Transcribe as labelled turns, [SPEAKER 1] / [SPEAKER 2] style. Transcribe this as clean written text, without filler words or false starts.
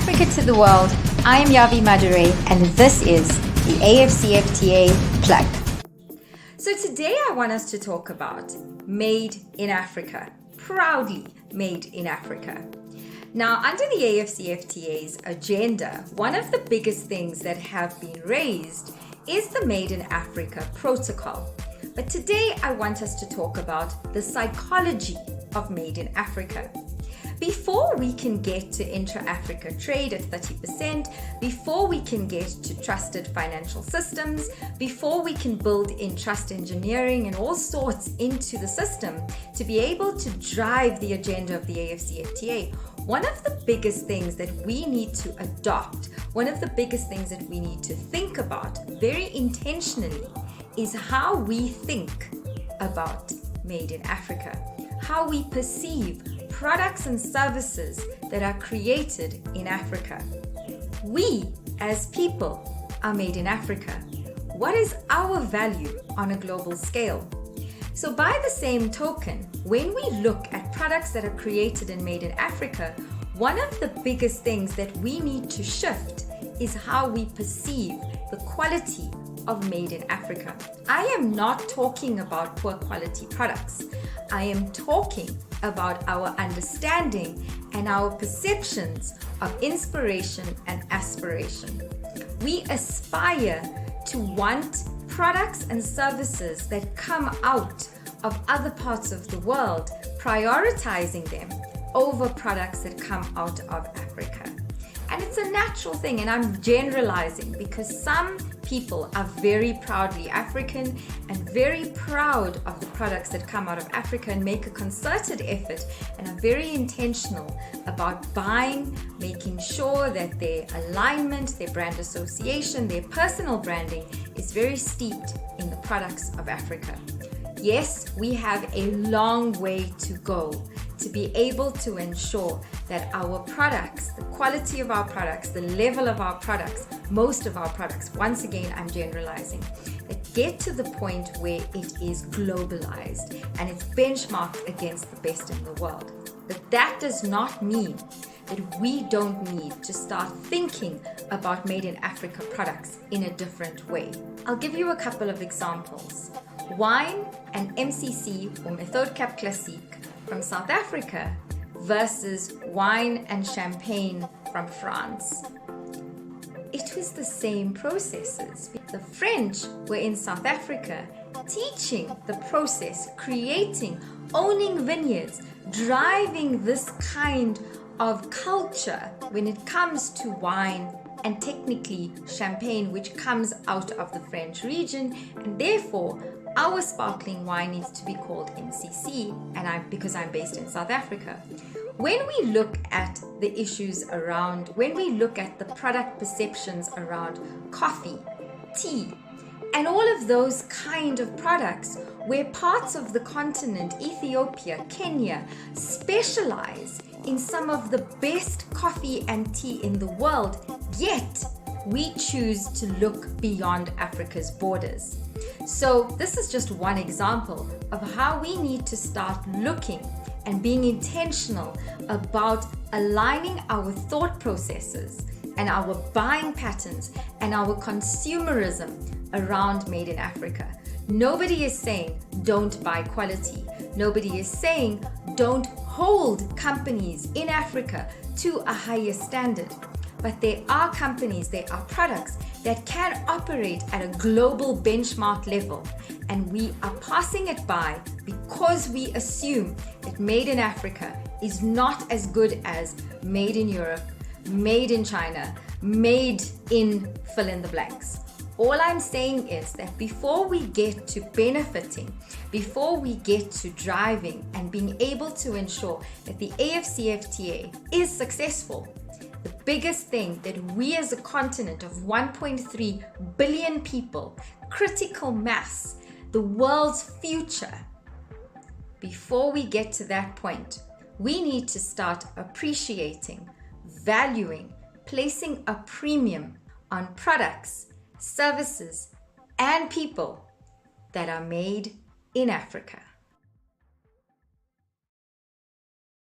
[SPEAKER 1] Africa to the world, I am Yavi Madurai and this is the AfCFTA Plug. So today I want us to talk about Made in Africa, proudly made in Africa. Now, under the AfCFTA's agenda, one of the biggest things that have been raised is the Made in Africa protocol. But today I want us to talk about the psychology of Made in Africa. Before we can get to intra-Africa trade at 30%, before we can get to trusted financial systems, before we can build in trust engineering and all sorts into the system to be able to drive the agenda of the AfCFTA, one of the biggest things that we need to adopt, one of the biggest things that we need to think about very intentionally is how we think about Made in Africa, how we perceive products and services that are created in Africa. We, as people, are made in Africa. What is our value on a global scale? So by the same token, when we look at products that are created and made in Africa, one of the biggest things that we need to shift is how we perceive the quality of Made in Africa. I am not talking about poor quality products. I am talking about our understanding and our perceptions of inspiration and aspiration. We aspire to want products and services that come out of other parts of the world, prioritizing them over products that come out of Africa. And it's a natural thing, and I'm generalizing because some people are very proudly African and very proud of the products that come out of Africa and make a concerted effort and are very intentional about buying, making sure that their alignment, their brand association, their personal branding is very steeped in the products of Africa. Yes, we have a long way to go to be able to ensure that our products, the quality of our products, the level of our products, most of our products, once again I'm generalizing, that get to the point where it is globalized and it's benchmarked against the best in the world. But that does not mean that we don't need to start thinking about Made in Africa products in a different way. I'll give you a couple of examples. Wine and MCC or Méthode Cap Classique from South Africa versus wine and champagne from France. It was the same processes. The French were in South Africa teaching the process, creating, owning vineyards, driving this kind of culture when it comes to wine and technically champagne, which comes out of the French region, and therefore our sparkling wine needs to be called MCC, and because I'm based in South Africa. When we look at the issues around, when we look at the product perceptions around coffee, tea, and all of those kind of products where parts of the continent, Ethiopia, Kenya, specialize in some of the best coffee and tea in the world, yet we choose to look beyond Africa's borders. So this is just one example of how we need to start looking and being intentional about aligning our thought processes and our buying patterns and our consumerism around Made in Africa. Nobody is saying don't buy quality. Nobody is saying don't hold companies in Africa to a higher standard. But there are companies, there are products that can operate at a global benchmark level, and we are passing it by because we assume that Made in Africa is not as good as Made in Europe, Made in China, Made in fill in the blanks. All I'm saying is that before we get to benefiting, before we get to driving and being able to ensure that the AfCFTA is successful, the biggest thing that we as a continent of 1.3 billion people, critical mass, the world's future, before we get to that point, we need to start appreciating, valuing, placing a premium on products, services, and people that are made in Africa.